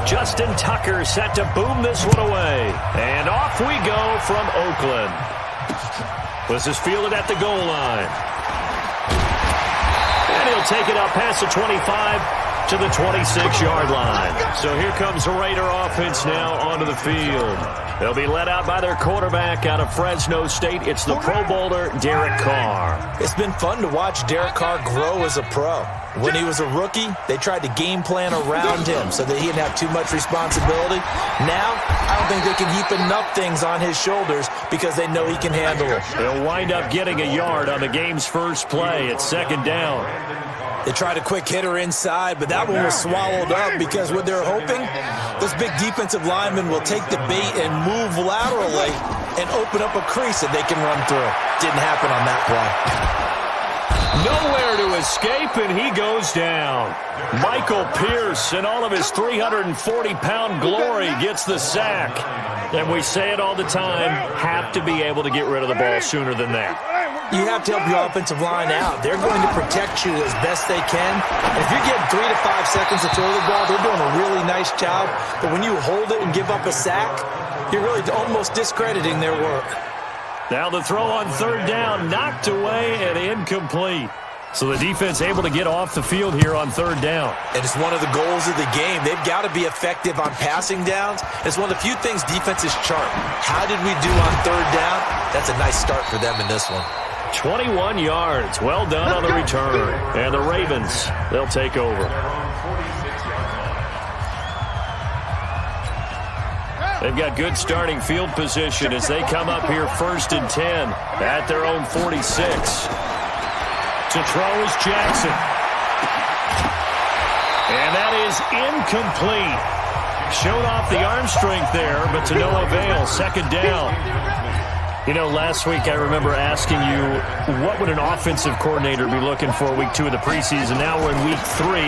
Justin Tucker set to boom this one away. And off we go from Oakland. This is fielded at the goal line. And he'll take it up past the 25 to the 26-yard line. So here comes the Raider offense now onto the field. They'll be led out by their quarterback out of Fresno State. It's the Pro Bowler, Derek Carr. It's been fun to watch Derek Carr grow as a pro. When he was a rookie, they tried to game plan around him so that he didn't have too much responsibility. Now, I don't think they can heap enough things on his shoulders because they know he can handle it. They'll wind up getting a yard on the game's first play. It's second down. They tried a quick hitter inside, but that one was swallowed up because what they're hoping, those big defensive linemen will take the bait and move laterally and open up a crease that they can run through. Didn't happen on that play. Nowhere to escape, and he goes down. Michael Pierce, in all of his 340-pound glory, gets the sack. And we say it all the time, have to be able to get rid of the ball sooner than that. You have to help your offensive line out. They're going to protect you as best they can. And if you're getting 3 to 5 seconds to throw the ball, they're doing a really nice job. But when you hold it and give up a sack, you're really almost discrediting their work. Now the throw on third down, knocked away and incomplete. So the defense able to get off the field here on third down. And it's one of the goals of the game. They've got to be effective on passing downs. It's one of the few things defenses chart. How did we do on third down? That's a nice start for them in this one. 21 yards. Well done on the return. And the Ravens, they'll take over. They've got good starting field position as they come up here first and 10 at their own 46. To throw is Jackson. And that is incomplete. Showed off the arm strength there, but to no avail. Second down. You know, last week I remember asking you, what would an offensive coordinator be looking for week 2 of the preseason? Now we're in week 3.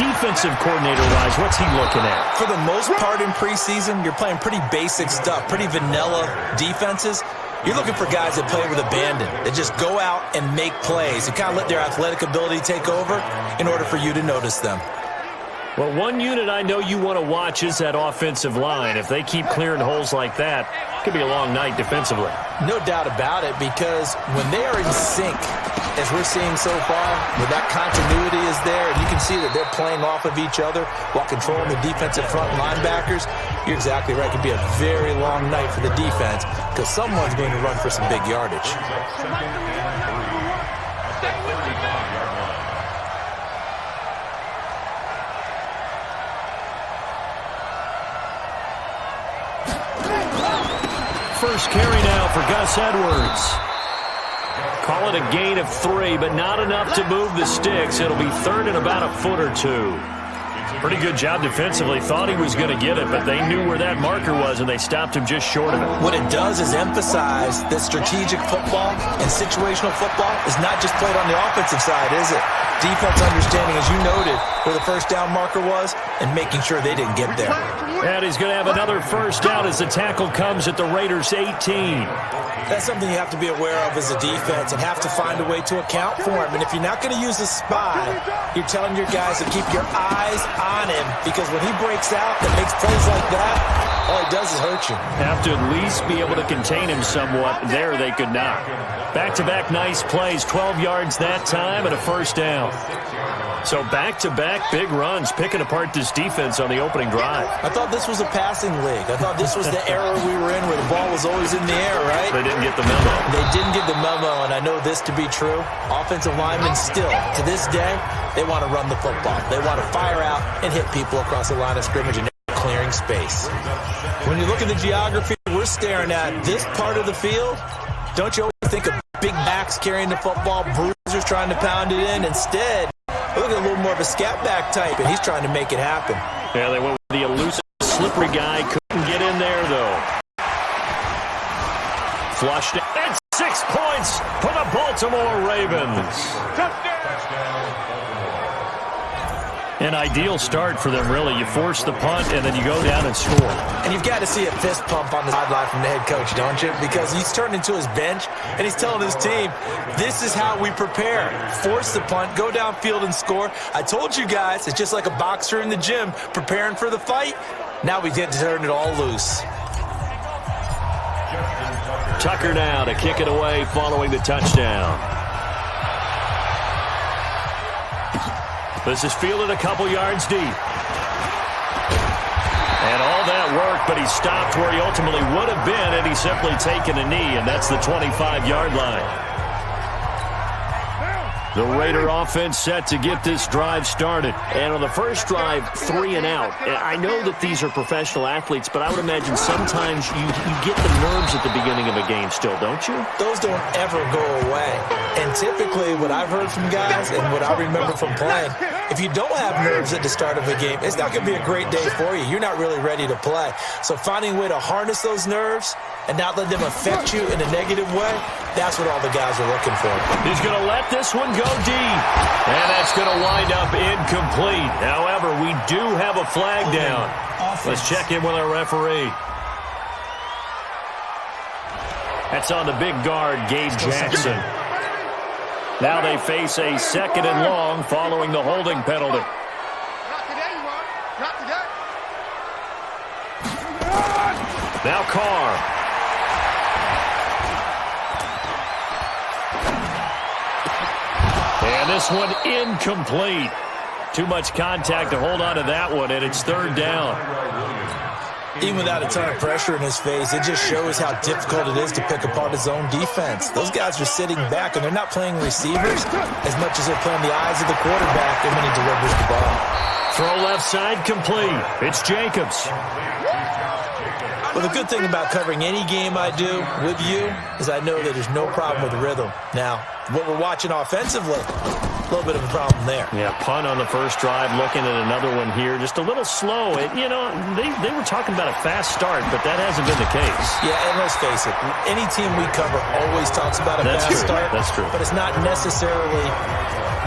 Defensive coordinator-wise, what's he looking at? For the most part in preseason, you're playing pretty basic stuff, pretty vanilla defenses. You're looking for guys that play with abandon, that just go out and make plays and kind of let their athletic ability take over in order for you to notice them. Well, one unit I know you want to watch is that offensive line. If they keep clearing holes like that, it could be a long night defensively. No doubt about it, because when they are in sync, as we're seeing so far, when that continuity is there, and you can see that they're playing off of each other while controlling the defensive front linebackers, you're exactly right. It could be a very long night for the defense because someone's going to run for some big yardage. First carry now for Gus Edwards. Call it a gain of 3, but not enough to move the sticks. It'll be third and about a foot or 2. Pretty good job defensively. Thought he was going to get it, but they knew where that marker was, and they stopped him just short of it. What it does is emphasize that strategic football and situational football is not just played on the offensive side, is it? Defense understanding, as you noted, where the first down marker was and making sure they didn't get there. And he's going to have another first down as the tackle comes at the Raiders' 18. That's something you have to be aware of as a defense and have to find a way to account for him. And if you're not going to use a spy, you're telling your guys to keep your eyes on him, because when he breaks out and makes plays like that, all he does is hurt you. Have to at least be able to contain him somewhat. There they could not. Back-to-back nice plays, 12 yards that time and a first down. So back-to-back big runs, picking apart this defense on the opening drive. I thought this was a passing league. I thought this was the era we were in where the ball was always in the air, right? They didn't get the memo. They didn't get the memo, and I know this to be true. Offensive linemen still, to this day, they want to run the football. They want to fire out and hit people across the line of scrimmage and clearing space. When you look at the geography we're staring at, this part of the field, don't you always think of big backs carrying the football, bruisers trying to pound it in? Instead, look at a little more of a scat back type, and he's trying to make it happen. Yeah, they went with the elusive, slippery guy. Couldn't get in there, though. Flushed it. And 6 points for the Baltimore Ravens. An ideal start for them, really. You force the punt, and then you go down and score. And you've got to see a fist pump on the sideline from the head coach, don't you? Because he's turned into his bench, and he's telling his team, this is how we prepare. Force the punt, go downfield and score. I told you guys, it's just like a boxer in the gym preparing for the fight. Now we get to turn it all loose. Tucker now to kick it away following the touchdown. This is fielded a couple yards deep. And all that work, but he stopped where he ultimately would have been had he simply taken a knee, and that's the 25-yard line. The Raider offense set to get this drive started. And on the first drive, 3 and out. I know that these are professional athletes, but I would imagine sometimes you get the nerves at the beginning of a game still, don't you? Those don't ever go away. And typically what I've heard from guys and what I remember from playing, if you don't have nerves at the start of a game, it's not going to be a great day for you. You're not really ready to play. So finding a way to harness those nerves and not let them affect you in a negative way, that's what all the guys are looking for. He's going to let this one go deep. And that's going to wind up incomplete. However, we do have a flag down. Let's check in with our referee. That's on the big guard, Gabe Jackson. Now they face a 2nd and long following the holding penalty. Now Carr. And this one incomplete. Too much contact to hold on to that one, and it's 3rd down. Even without a ton of pressure in his face, it just shows how difficult it is to pick apart his own defense. Those guys are sitting back, and they're not playing receivers as much as they're playing the eyes of the quarterback and when he delivers the ball. Throw left side complete. It's Jacobs. Well, the good thing about covering any game I do with you is I know that there's no problem with rhythm. Now, what we're watching offensively, a little bit of a problem there. Yeah, punt on the first drive, looking at another one here. Just a little slow. They were talking about a fast start, but that hasn't been the case. Yeah, and let's face it, any team we cover always talks about a fast start. That's true. But it's not necessarily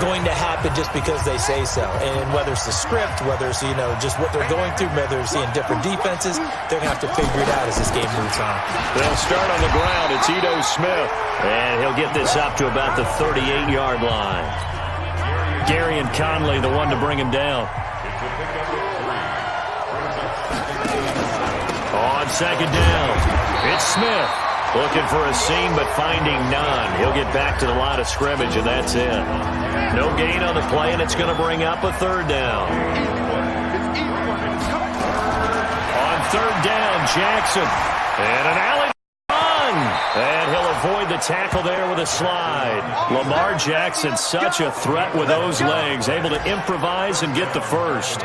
going to happen just because they say so. And whether it's the script, whether it's, just what they're going through, whether it's seeing different defenses, they're going to have to figure it out as this game moves on. They'll start on the ground. It's Ito Smith. And he'll get this up to about the 38-yard line. Gary and Conley, the one to bring him down. On 2nd down, it's Smith. Looking for a seam, but finding none. He'll get back to the line of scrimmage, and that's it. No gain on the play, and it's going to bring up a 3rd down. On 3rd down, Jackson. And an alley run. And he'll avoid the tackle there with a slide. Lamar Jackson, such a threat with those legs, able to improvise and get the first.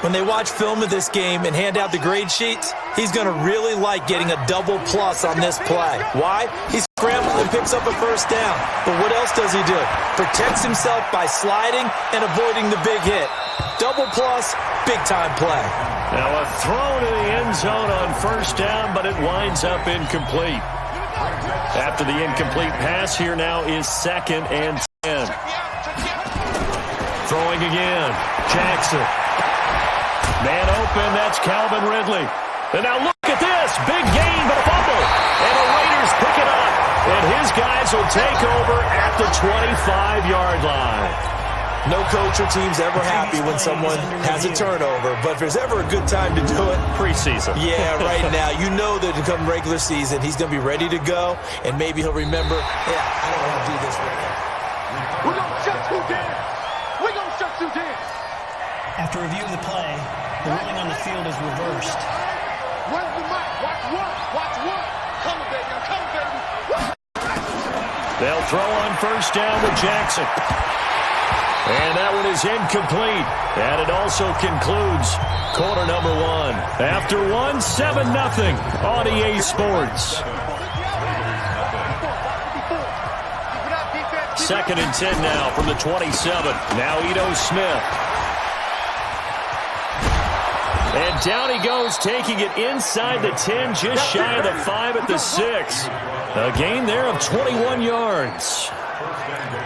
When they watch film of this game and hand out the grade sheets, he's going to really like getting a double plus on this play. Why? He scrambles and picks up a 1st down. But what else does he do? Protects himself by sliding and avoiding the big hit. Double plus, big-time play. Now a throw to the end zone on 1st down, but it winds up incomplete. After the incomplete pass, here now is 2nd and 10. Throwing again, Jackson. Man open, that's Calvin Ridley. And now look at this. Big gain, but a fumble. And the Raiders pick it up. And his guys will take over at the 25-yard line. No coach or team's ever happy when someone has a turnover. But if there's ever a good time to do it, preseason. Yeah, right now. You know that to come regular season, he's going to be ready to go. And maybe he'll remember, yeah, I don't want to do this right now. We're going to shut you down. We're going to shut you down. After reviewing the play, the ruling on the field is reversed. Where's the mic? Watch what? Watch what? Come on, baby. Come on, baby. They'll throw on 1st down with Jackson. And that one is incomplete. And it also concludes quarter number 1. After 1, 7-0 on EA Sports. 2nd and 10 now from the 27. Now Ito Smith. And down he goes, taking it inside the 10, just shy of the 5 at the 6. A gain there of 21 yards.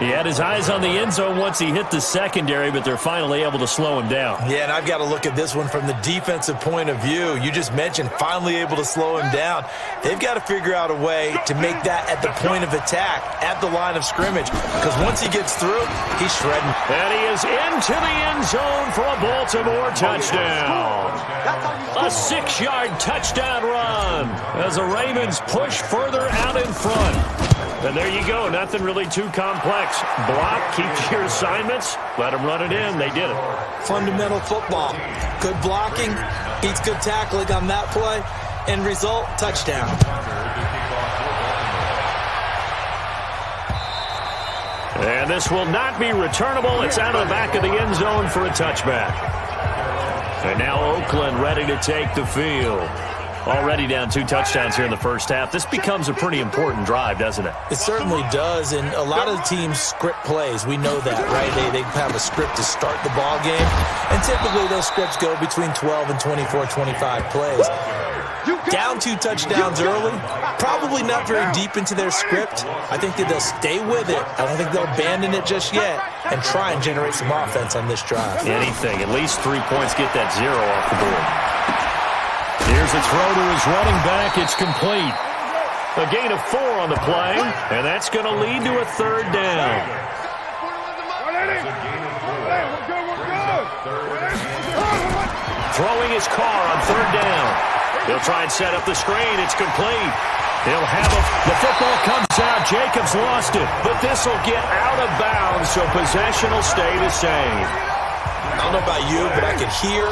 He had his eyes on the end zone once he hit the secondary, but they're finally able to slow him down. Yeah, and I've got to look at this one from the defensive point of view. You just mentioned finally able to slow him down. They've got to figure out a way to make that at the point of attack, at the line of scrimmage, because once he gets through, he's shredding. And he is into the end zone for a Baltimore touchdown. A 6-yard touchdown run as the Ravens push further out in front. And there you go. Nothing really too complex. Block, keep to your assignments, let them run it in. They did it. Fundamental football. Good blocking, beats good tackling on that play. End result, touchdown. And this will not be returnable. It's out of the back of the end zone for a touchback. And now Oakland ready to take the field. Already down 2 touchdowns here in the first half. This becomes a pretty important drive, doesn't it? It certainly does, and a lot of the teams script plays. We know that, right? They have a script to start the ball game, and typically those scripts go between 12 and 24, 25 plays. Down 2 touchdowns early, probably not very deep into their script. I think that they'll stay with it. I don't think they'll abandon it just yet and try and generate some offense on this drive. Anything. At least 3 points, get that 0 off the board. Here's a throw to his running back. It's complete. A gain of 4 on the play, and that's going to lead to a 3rd down. Throwing his car on 3rd down. He'll try and set up the screen. It's complete. He'll have the football comes out. Jacobs lost it, but this will get out of bounds, so possession will stay the same. I don't know about you, but I can hear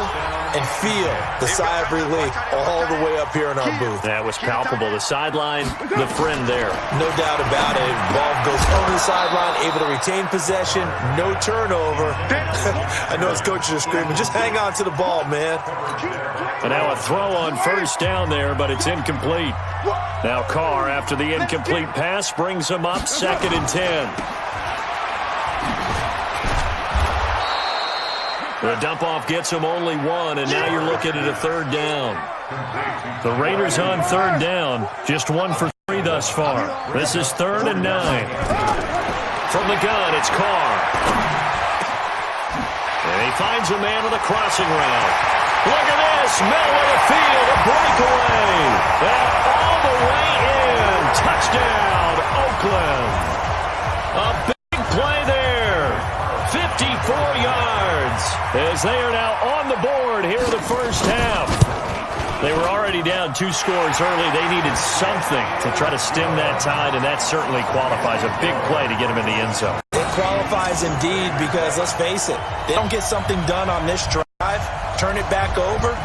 and feel the sigh of relief all the way up here in our booth. That was palpable. The sideline, the friend there. No doubt about it. Ball goes over the sideline, able to retain possession, no turnover. I know his coaches are screaming, just hang on to the ball, man. And now a throw on 1st down there, but it's incomplete. Now Carr, after the incomplete pass, brings him up 2nd and 10. The dump-off gets him only 1, and now you're looking at a 3rd down. The Raiders on 3rd down, just 1 for 3 thus far. This is 3rd and 9. From the gun, it's Carr. And he finds a man with a crossing route. Look at this, middle of the field, a breakaway. And all the way in, touchdown, Oakland. A big play there, 54 yards. As they are now on the board here in the first half. They were already down 2 scores early. They needed something to try to stem that tide, and that certainly qualifies. A big play to get them in the end zone. It qualifies indeed because, let's face it, they don't get something done on this drive, turn it back over.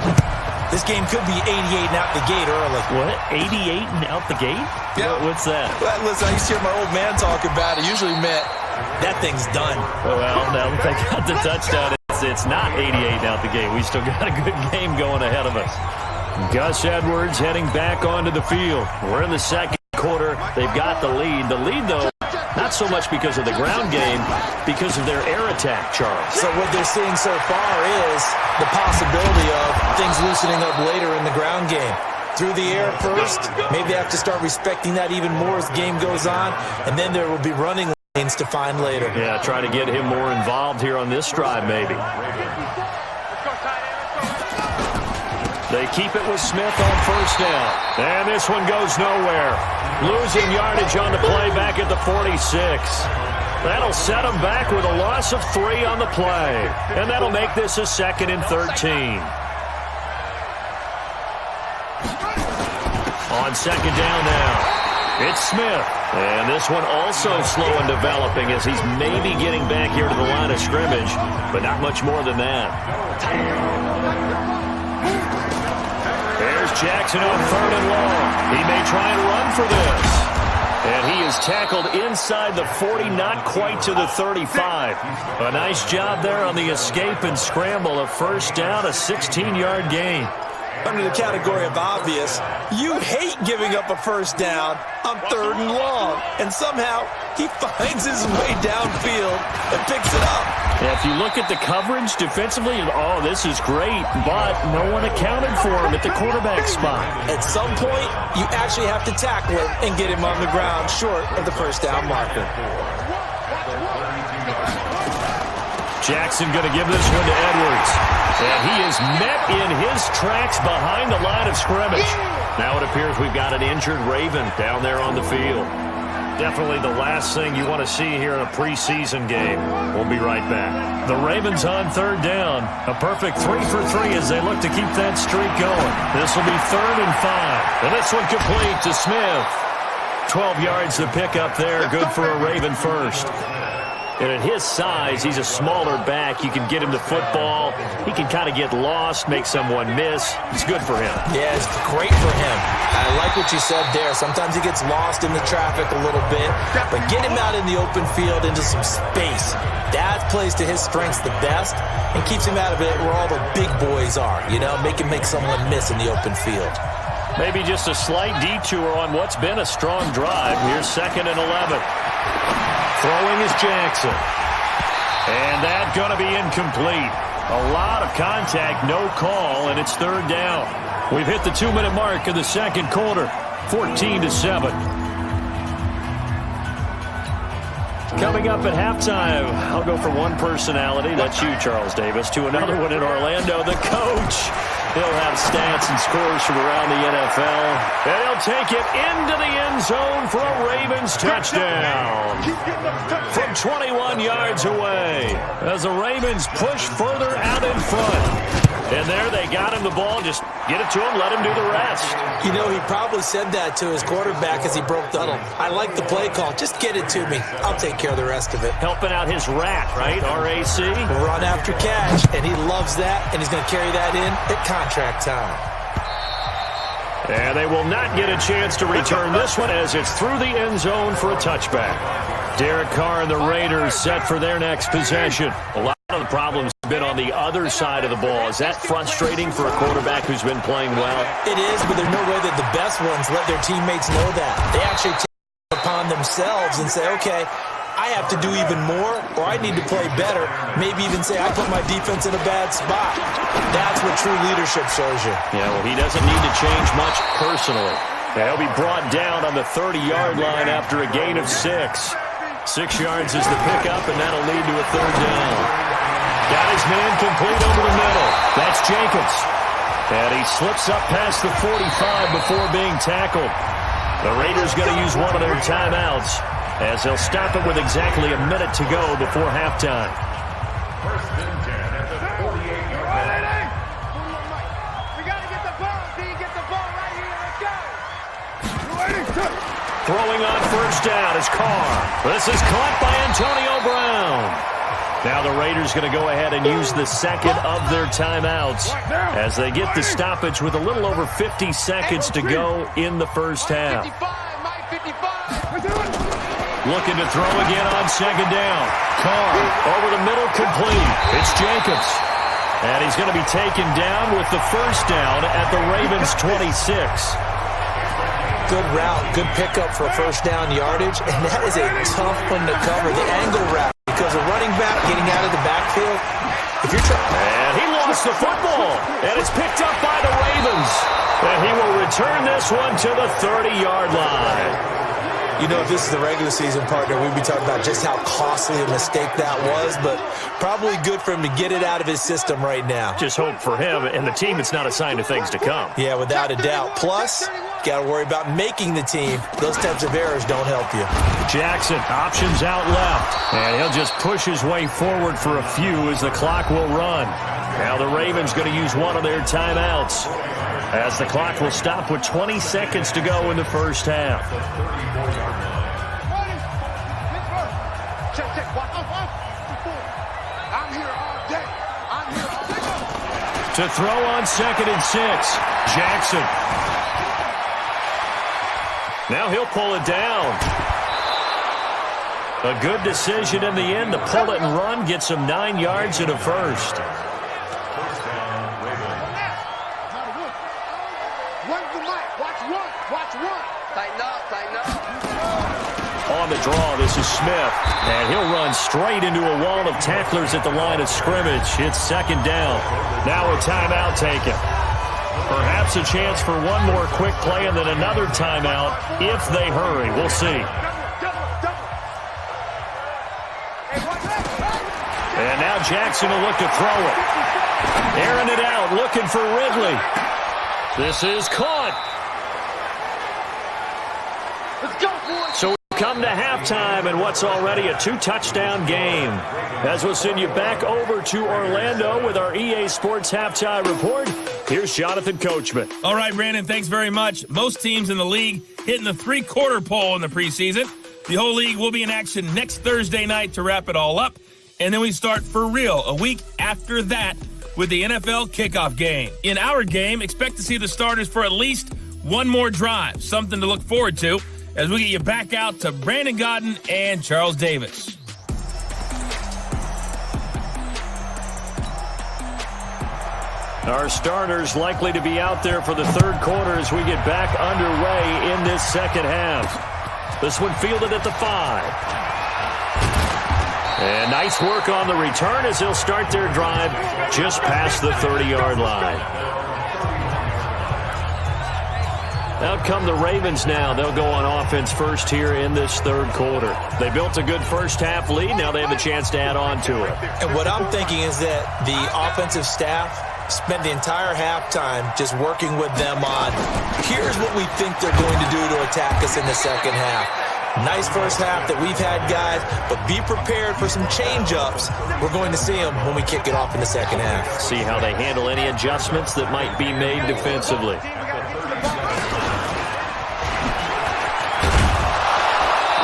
This game could be 88 and out the gate early. What? 88 and out the gate? Yeah. What's that? Well, listen, I used to hear my old man talk about it. Usually meant that thing's done. Well, now that they got the touchdown, it's not 88 and out the gate. We still got a good game going ahead of us. Gus Edwards heading back onto the field. We're in the 2nd quarter. They've got the lead. The lead, though, not so much because of the ground game, because of their air attack, Charles. So what they're seeing so far is the possibility of things loosening up later in the ground game. Through the air first, maybe they have to start respecting that even more as the game goes on, and then there will be running lanes to find later. Yeah, try to get him more involved here on this drive, maybe. They keep it with Smith on 1st down. And this one goes nowhere. Losing yardage on the play back at the 46. That'll set them back with a loss of 3 on the play. And that'll make this a 2nd and 13. On 2nd down now, it's Smith. And this one also slow in developing as he's maybe getting back here to the line of scrimmage, but not much more than that. There's Jackson on 3rd and long. He may try and run for this. And he is tackled inside the 40, not quite to the 35. A nice job there on the escape and scramble. A 1st down, a 16-yard gain. Under the category of obvious, you hate giving up a 1st down on 3rd and long. And somehow, he finds his way downfield and picks it up. Yeah, if you look at the coverage defensively, oh, this is great, but no one accounted for him at the quarterback spot. At some point, you actually have to tackle him and get him on the ground short of the 1st down marker. Jackson going to give this one to Edwards. And he is met in his tracks behind the line of scrimmage. Now it appears we've got an injured Raven down there on the field. Definitely the last thing you want to see here in a preseason game. We'll be right back. The Ravens on third down. A perfect 3 for 3 as they look to keep that streak going. This will be 3rd and 5. And this one complete to Smith. 12 yards to pick up there. Good for a Raven first. And at his size, he's a smaller back. You can get him the football. He can kind of get lost, make someone miss. It's good for him. Yeah, it's great for him. I like what you said there. Sometimes he gets lost in the traffic a little bit. But get him out in the open field into some space. That plays to his strengths the best and keeps him out of it where all the big boys are. You know, make him make someone miss in the open field. Maybe just a slight detour on what's been a strong drive. Here's 2nd and 11. Throwing is Jackson. And that's going to be incomplete. A lot of contact, no call, and it's 3rd down. We've hit the 2-minute mark of the second quarter, 14-7. Coming up at halftime, I'll go from one personality, that's you, Charles Davis, to another one in Orlando, the coach. He'll have stats and scores from around the NFL. And he'll take it into the end zone for a Ravens touchdown. From 21 yards away. As the Ravens push further out in front. And there they got him the ball. Just get it to him, let him do the rest. You know, he probably said that to his quarterback as he broke the huddle. I like the play call. Just get it to me. I'll take care of the rest of it. Helping out his rat, right? R-A-C? Run after catch, and he loves that, and he's going to carry that in at contract time. And they will not get a chance to return this one as it's through the end zone for a touchback. Derek Carr and the Raiders set for their next possession. A lot of the problems have been on the other side of the ball. Is that frustrating for a quarterback who's been playing well? It is, but there's no way that the best ones let their teammates know that. They actually take it upon themselves and say, okay, I have to do even more, or I need to play better. Maybe even say I put my defense in a bad spot. That's what true leadership shows you. Yeah, well, he doesn't need to change much personally. He'll be brought down on the 30-yard line after a gain of 6. 6 yards is the pickup, and that'll lead to a 3rd down. Got his man complete over the middle. That's Jacobs. And he slips up past the 45 before being tackled. The Raiders going to use one of their timeouts as they'll stop it with exactly a minute to go before halftime. First and 10 at the 48-yard line. We got to get the ball, D. Get the ball right here. Let's go. Throwing on first down is Carr. This is caught by Antonio Brown. Now the Raiders going to go ahead and use the second of their timeouts as they get the stoppage with a little over 50 seconds to go in the first half. Looking to throw again on second down. Carr over the middle, complete. It's Jacobs. And he's going to be taken down with the first down at the Ravens' 26. Good route, good pickup for first down yardage, and that is a tough one to cover, the angle route, because a running back getting out of the backfield, if you're trying... And he lost the football, and it's picked up by the Ravens. And he will return this one to the 30-yard line. You know, if this is the regular season, partner, we'd be talking about just how costly a mistake that was, but probably good for him to get it out of his system right now. Just hope for him and the team it's not a sign of things to come. Yeah, without a doubt. Plus, got to worry about making the team. Those types of errors don't help you. Jackson, options out left, and he'll just push his way forward for a few as the clock will run. Now the Ravens going to use one of their timeouts as the clock will stop with 20 seconds to go in the first half. To throw on 2nd and 6, Jackson. Now he'll pull it down. A good decision in the end to pull it and run, get some 9 yards and a first. On the draw, this is Smith, and he'll run straight into a wall of tacklers at the line of scrimmage. It's 2nd down. Now a timeout taken. Perhaps a chance for one more quick play and then another timeout if they hurry. We'll see. And now Jackson will look to throw it. Airing it out, looking for Ridley. This is caught. Let's go, boys. So we come to halftime in what's already a 2-touchdown game. As we'll send you back over to Orlando with our EA Sports Halftime Report, here's Jonathan Coachman. All right, Brandon, thanks very much. Most teams in the league hitting the three-quarter pole in the preseason. The whole league will be in action next Thursday night to wrap it all up. And then we start for real a week after that with the NFL kickoff game. In our game, expect to see the starters for at least one more drive, something to look forward to as we get you back out to Brandon Godden and Charles Davis. Our starters likely to be out there for the third quarter as we get back underway in this second half. This one fielded at the 5. And nice work on the return as they'll start their drive just past the 30-yard line. Out come the Ravens now. They'll go on offense first here in this third quarter. They built a good first-half lead. Now they have a chance to add on to it. And what I'm thinking is that the offensive staff spent the entire halftime just working with them on, here's what we think they're going to do to attack us in the second half. Nice first half that we've had, guys, but be prepared for some change-ups. We're going to see them when we kick it off in the second half. See how they handle any adjustments that might be made defensively.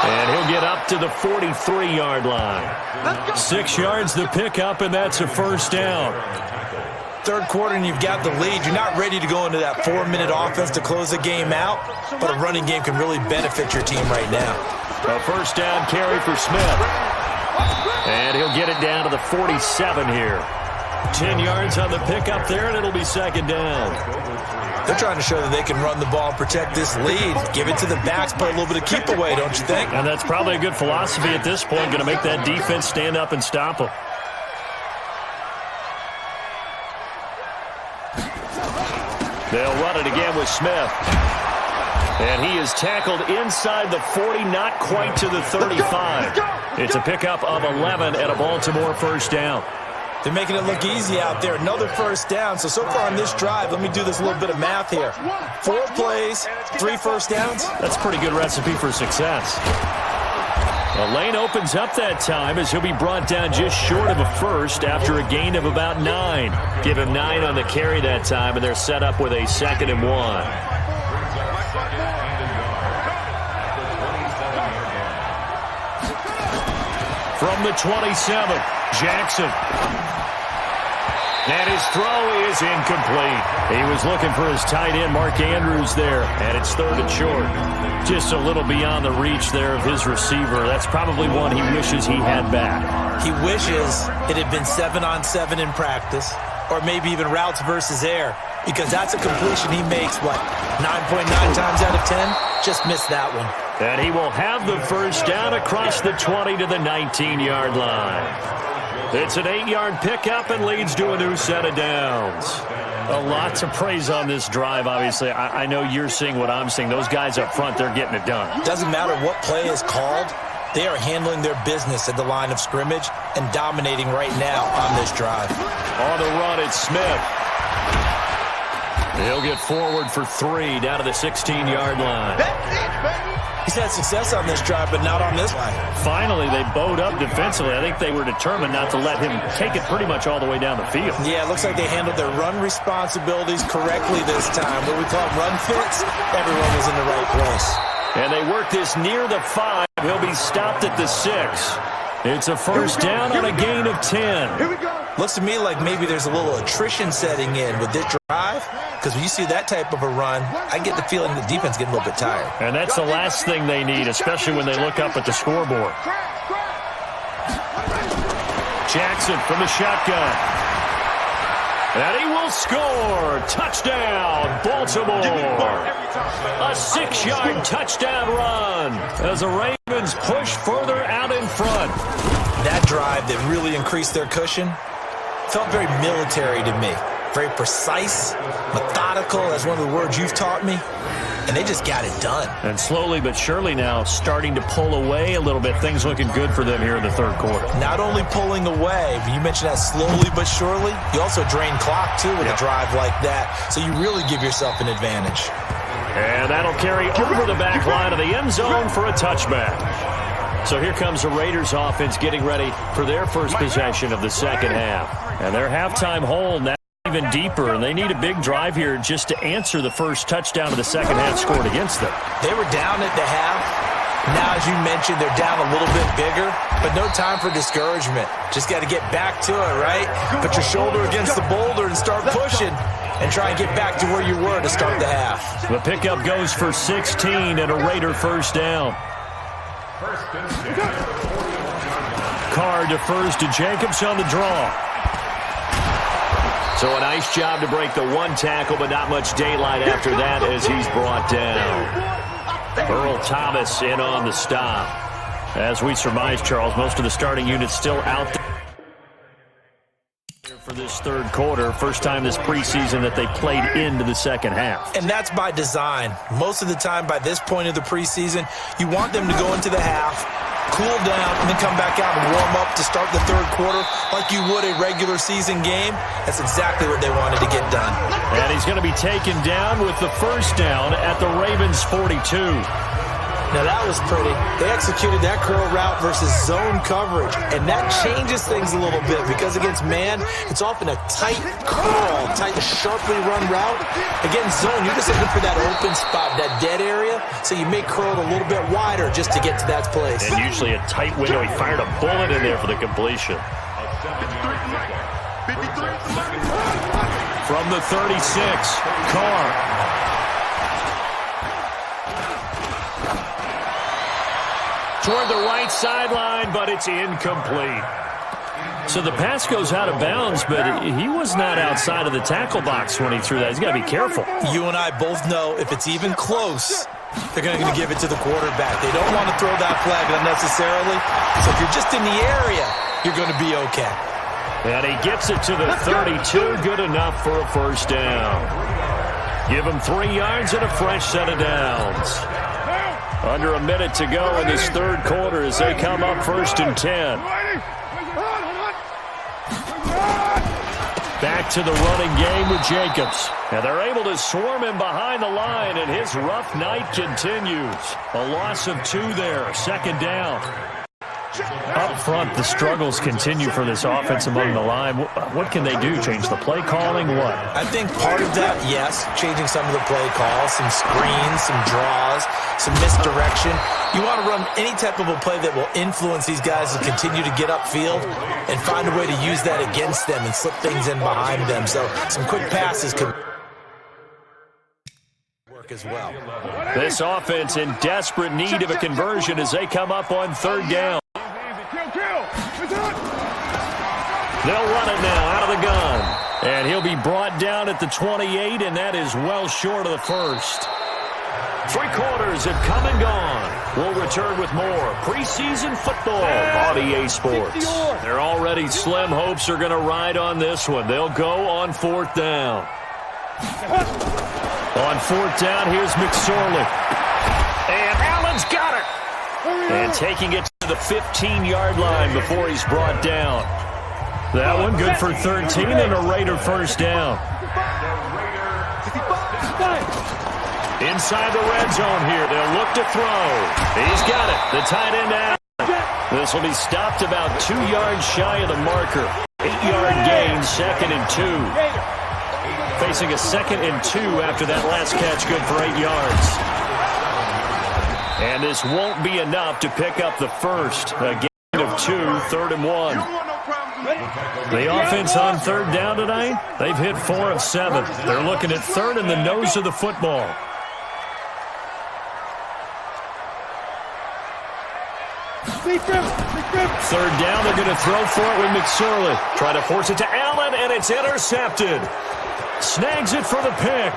And he'll get up to the 43-yard line. 6 yards the pickup, and that's a first down. Third quarter and you've got the lead. You're not ready to go into that 4-minute offense to close the game out, but a running game can really benefit your team right now. A first down carry for Smith. And he'll get it down to the 47 here. 10 yards on the pickup there, and it'll be second down. They're trying to show that they can run the ball and protect this lead. Give it to the backs, play a little bit of keep away, don't you think? And that's probably a good philosophy at this point, going to make that defense stand up and stop them. They'll run it again with Smith. And he is tackled inside the 40, not quite to the 35. It's a pickup of 11 and a Baltimore first down. They're making it look easy out there. Another first down. So far on this drive, let me do this little bit of math here. 4 plays, 3 first downs. That's a pretty good recipe for success. The lane opens up that time as he'll be brought down just short of a first after a gain of about 9. Give him 9 on the carry that time, and they're set up with a 2nd and 1. From the 27, Jackson. And his throw is incomplete. He was looking for his tight end, Mark Andrews, there. And it's 3rd and short. Just a little beyond the reach there of his receiver. That's probably one he wishes he had back. He wishes it had been 7-on-7 in practice, or maybe even routes versus air, because that's a completion he makes, 9.9 times out of 10? Just missed that one. And he will have the first down across the 20 to the 19-yard line. It's an 8-yard pickup and leads to a new set of downs. A lot to praise on this drive, obviously. I know you're seeing what I'm seeing. Those guys up front, they're getting it done. Doesn't matter what play is called. They are handling their business at the line of scrimmage and dominating right now on this drive. On the run, it's Smith. He'll get forward for 3 down to the 16-yard line. He's had success on this drive, but not on this one. Finally, they bowed up defensively. I think they were determined not to let him take it pretty much all the way down the field. Yeah, it looks like they handled their run responsibilities correctly this time. What we call run fits, everyone was in the right place. And they work this near the 5. He'll be stopped at the 6. It's a first down on a gain of 10. Here we go. Looks to me like maybe there's a little attrition setting in with this drive, because when you see that type of a run, I get the feeling the defense getting a little bit tired. And that's the last thing they need, especially when they look up at the scoreboard. Jackson from the shotgun. And he will score. Touchdown, Baltimore. A 6-yard touchdown run as the Ravens push further out in front. That drive that really increased their cushion felt very military to me. very precise, methodical, that's one of the words you've taught me, and they just got it done. And slowly but surely now starting to pull away a little bit. Things looking good for them here in the third quarter. Not only pulling away, but you mentioned that slowly but surely, you also drain clock, too, with a drive like that, so you really give yourself an advantage. And that'll carry over the back line of the end zone for a touchback. So here comes the Raiders offense getting ready for their first possession of the second half. And their halftime hole now even deeper, and they need a big drive here just to answer the first touchdown of the second half scored against them. They were down at the half. Now, as you mentioned, they're down a little bit bigger, but no time for discouragement. Just got to get back to it, right? Put your shoulder against the boulder and start pushing and try and get back to where you were to start the half. The pickup goes for 16 and a Raider first down. Carr defers to Jacobs on the draw. So a nice job to break the one tackle, but not much daylight after that as he's brought down. Earl Thomas in on the stop. As we surmise, Charles, most of the starting units still out there for this third quarter. First time this preseason that they played into the second half. And that's by design. Most of the time by this point of the preseason, you want them to go into the half, cool down, and then come back out and warm up to start the third quarter like you would a regular season game. That's exactly what they wanted to get done. And he's going to be taken down with the first down at the Ravens 42. Now that was pretty. They executed that curl route versus zone coverage, and that changes things a little bit because against man, it's often a tight curl, tight, sharply run route. Against zone, you're just looking for that open spot, that dead area, so you may curl it a little bit wider just to get to that place. And usually a tight window. He fired a bullet in there for the completion. From the 36, Carr. Toward the right sideline, but it's incomplete. So the pass goes out of bounds, but he was not outside of the tackle box when he threw that. He's got to be careful. You and I both know if it's even close, they're going to give it to the quarterback. They don't want to throw that flag unnecessarily. So if you're just in the area, you're going to be okay. And he gets it to the 32. Good enough for a first down. Give him 3 yards and a fresh set of downs. Under a minute to go in this third quarter as they come up 1st and 10. Back to the running game with Jacobs. And they're able to swarm him behind the line, and his rough night continues. A loss of 2 there, second down. Up front, the struggles continue for this offense among the line. What can they do? Change the play calling? What? I think part of that, yes, changing some of the play calls, some screens, some draws, some misdirection. You want to run any type of a play that will influence these guys to continue to get upfield and find a way to use that against them and slip things in behind them. So some quick passes could work as well. This offense in desperate need of a conversion as they come up on 3rd down. They'll run it now out of the gun. And he'll be brought down at the 28, and that is well short of the first. 3 quarters have come and gone. We'll return with more preseason football on EA Sports. Their already slim hopes are going to ride on this one. They'll go on 4th down. On 4th down, here's McSorley. And Allen's got it. And taking it to the 15-yard line before he's brought down. That one good for 13 and a Raider first down. Inside the red zone here. They'll look to throw. He's got it. The tight end out. This will be stopped about 2 yards shy of the marker. 8-yard gain, 2nd and 2. Facing a 2nd and 2 after that last catch, good for 8 yards. And this won't be enough to pick up the first. A gain of 2, 3rd and 1. The offense on 3rd down tonight, they've hit 4 of 7. They're looking at 3rd in the nose of the football. Third down, they're going to throw for it with McSorley. Try to force it to Allen, and it's intercepted. Snags it for the pick.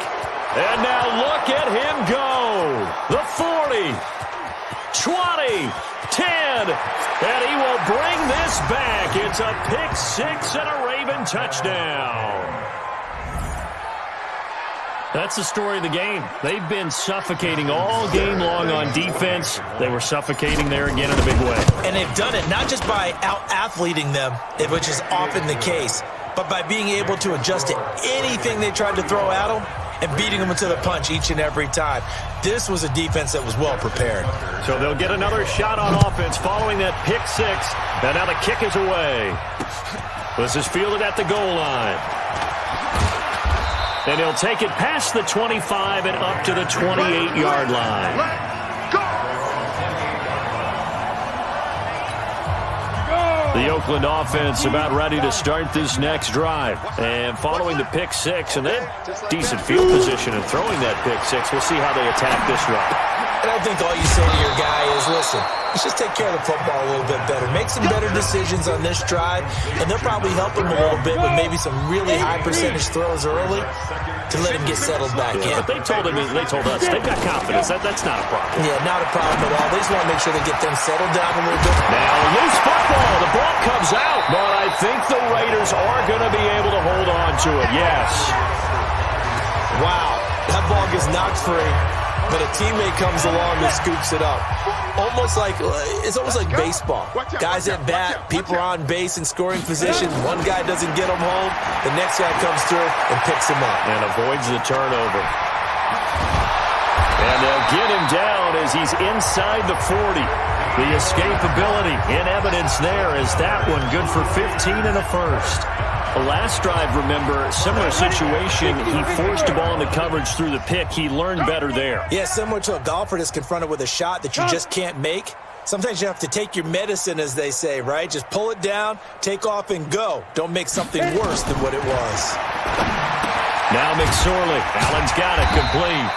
And now look at him go. The 40, 20, 10, and he will bring this back. It's a pick 6 and a Raven touchdown. That's the story of the game. They've been suffocating all game long on defense. They were suffocating there again in a big way. And they've done it not just by out-athleting them, which is often the case, but by being able to adjust to anything they tried to throw at them and beating them into the punch each and every time. This was a defense that was well prepared. So they'll get another shot on offense following that pick six. And now the kick is away. This is fielded at the goal line. And he'll take it past the 25 and up to the 28-yard line. The Oakland offense about ready to start this next drive. And following the pick six and then decent field position and throwing that pick six, we'll see how they attack this drive. And I think all you say to your guy is, listen, let's just take care of the football a little bit better. Make some better decisions on this drive, and they'll probably help him a little bit with maybe some really high percentage throws early to let him get settled back in. But they told us they've got confidence. That's not a problem. Yeah, not a problem at all. They just want to make sure they get them settled down a little bit. Now, loose football. The ball comes out, but I think the Raiders are going to be able to hold on to it. Yes. Wow, that ball gets knocked free, but a teammate comes along and scoops it up. It's almost like baseball. Guys at bat, people are on base in scoring position. One guy doesn't get him home. The next guy comes through and picks him up. And avoids the turnover. And they'll get him down as he's inside the 40. The escapability in evidence there is that one good for 15 in the first. The last drive, remember, similar situation. He forced the ball into coverage through the pick. He learned better there. Yeah, similar to a golfer that's confronted with a shot that you just can't make. Sometimes you have to take your medicine, as they say, right? Just pull it down, take off, and go. Don't make something worse than what it was. Now McSorley. Allen's got it complete.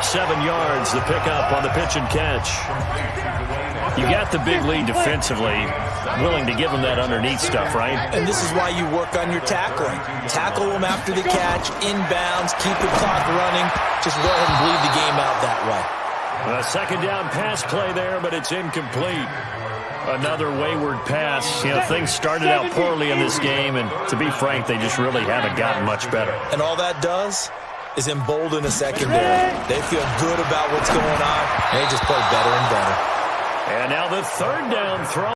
7 yards, the pickup on the pitch and catch. You got the big lead defensively, willing to give them that underneath stuff, right? And this is why you work on your tackling. Tackle them after the catch, inbounds, keep the clock running. Just go ahead and bleed the game out that way. A second down pass play there, but it's incomplete. Another wayward pass. You know, things started out poorly in this game, and to be frank, they just really haven't gotten much better. And all that does is embolden a secondary. They feel good about what's going on, and they just play better and better. And now the third down throw.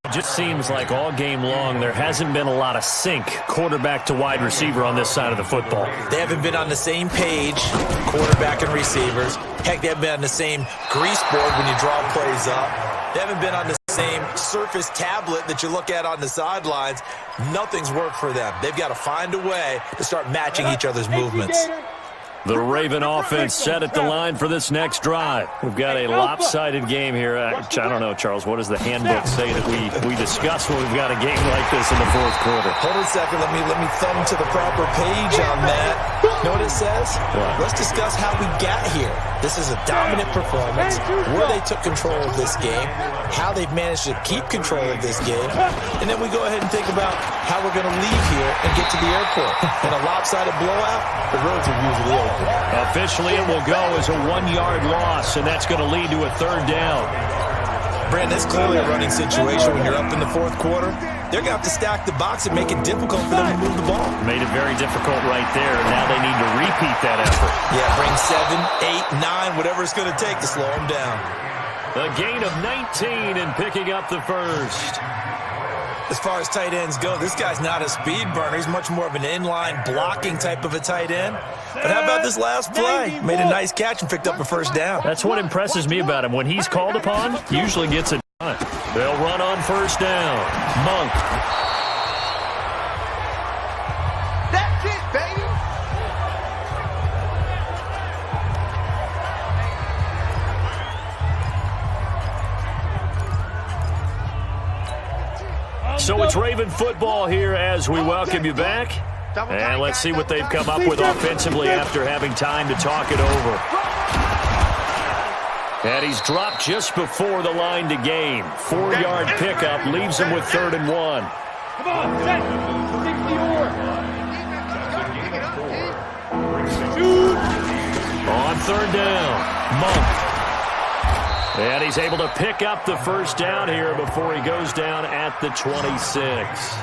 It just seems like all game long there hasn't been a lot of sync quarterback to wide receiver on this side of the football. They haven't been on the same page, quarterback and receivers. Heck, they haven't been on the same grease board when you draw plays up. They haven't been on the same Surface tablet that you look at on the sidelines. Nothing's worked for them. They've got to find a way to start matching each other's movements. The Raven offense set at the line for this next drive. We've got a lopsided game here. I don't know, Charles, what does the handbook say that we discuss when we've got a game like this in the fourth quarter? Hold on a second. Let me thumb to the proper page on that. Know what it says? What? Let's discuss how we got here. This is a dominant performance, where they took control of this game, how they've managed to keep control of this game, and then we go ahead and think about how we're going to leave here and get to the airport. In a lopsided blowout, the roads are usually open. Officially, it will go as a 1-yard loss, and that's going to lead to a third down. Brandon, it's clearly a running situation when you're up in the fourth quarter. They're going to have to stack the box and make it difficult for them to move the ball. Made it very difficult right there. Now they need to repeat that effort. Yeah, bring 7, 8, 9, whatever it's going to take to slow them down. A gain of 19 and picking up the first. As far as tight ends go, this guy's not a speed burner. He's much more of an inline blocking type of a tight end. But how about this last play? Made a nice catch and picked up a first down. That's what impresses me about him. When he's called upon, he usually gets it done. They'll run on first down. Monk. That's it, baby. So it's Raven football here as we welcome you back. And let's see what they've come up with offensively after having time to talk it over. And he's dropped just before the line to gain. 4-yard pickup leaves him with 3rd and 1. Come on, set. 64. On 3rd down, Monk. And he's able to pick up the first down here before he goes down at the 26.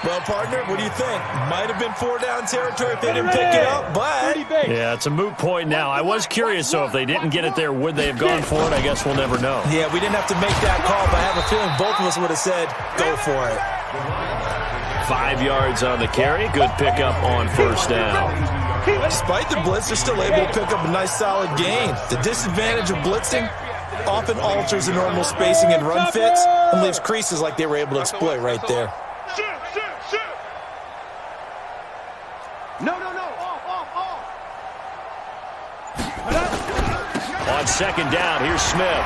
Well, partner, what do you think? Might have been 4-down territory if they didn't pick it up, but... Yeah, it's a moot point now. I was curious, so if they didn't get it there, would they have gone for it? I guess we'll never know. Yeah, we didn't have to make that call, but I have a feeling both of us would have said, go for it. 5 yards on the carry. Good pickup on first down. Despite the blitz, they're still able to pick up a nice, solid gain. The disadvantage of blitzing often alters the normal spacing and run fits and leaves creases like they were able to exploit right there. No, off. On second down, here's Smith.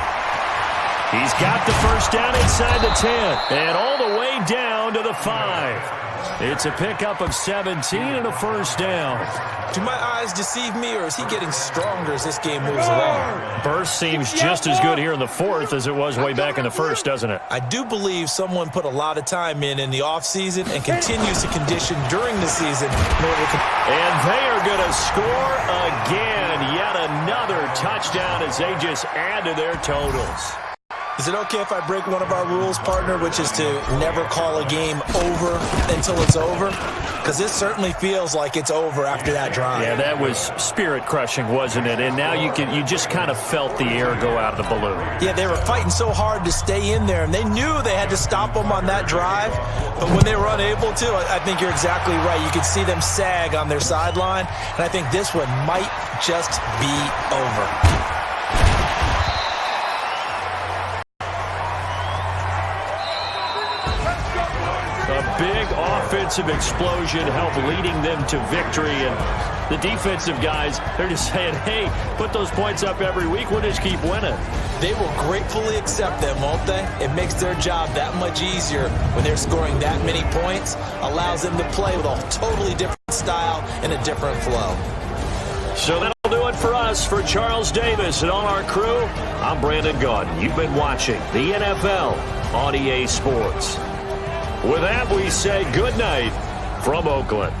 He's got the first down inside the 10 and all the way down to the 5. It's a pickup of 17 and a first down. Do my eyes deceive me, or is he getting stronger as this game moves along? Burst seems just as good here in the fourth as it was way back in the first, doesn't it? I do believe someone put a lot of time in the offseason and continues to condition during the season in order to... And they are going to score again. Yet another touchdown as they just add to their totals. Is it okay if I break one of our rules, partner, which is to never call a game over until it's over? Because this certainly feels like it's over after that drive. Yeah, that was spirit-crushing, wasn't it? And now you just kind of felt the air go out of the balloon. Yeah, they were fighting so hard to stay in there, and they knew they had to stop them on that drive. But when they were unable to, I think you're exactly right. You could see them sag on their sideline, and I think this one might just be over. Big offensive explosion helped leading them to victory, and the defensive guys, they're just saying, hey, put those points up every week, we'll just keep winning. They will gratefully accept them, won't they? It makes their job that much easier when they're scoring that many points, allows them to play with a totally different style and a different flow. So that'll do it for us. For Charles Davis and all our crew, I'm Brandon Gaudin. You've been watching the NFL on EA Sports. With that, we say good night from Oakland.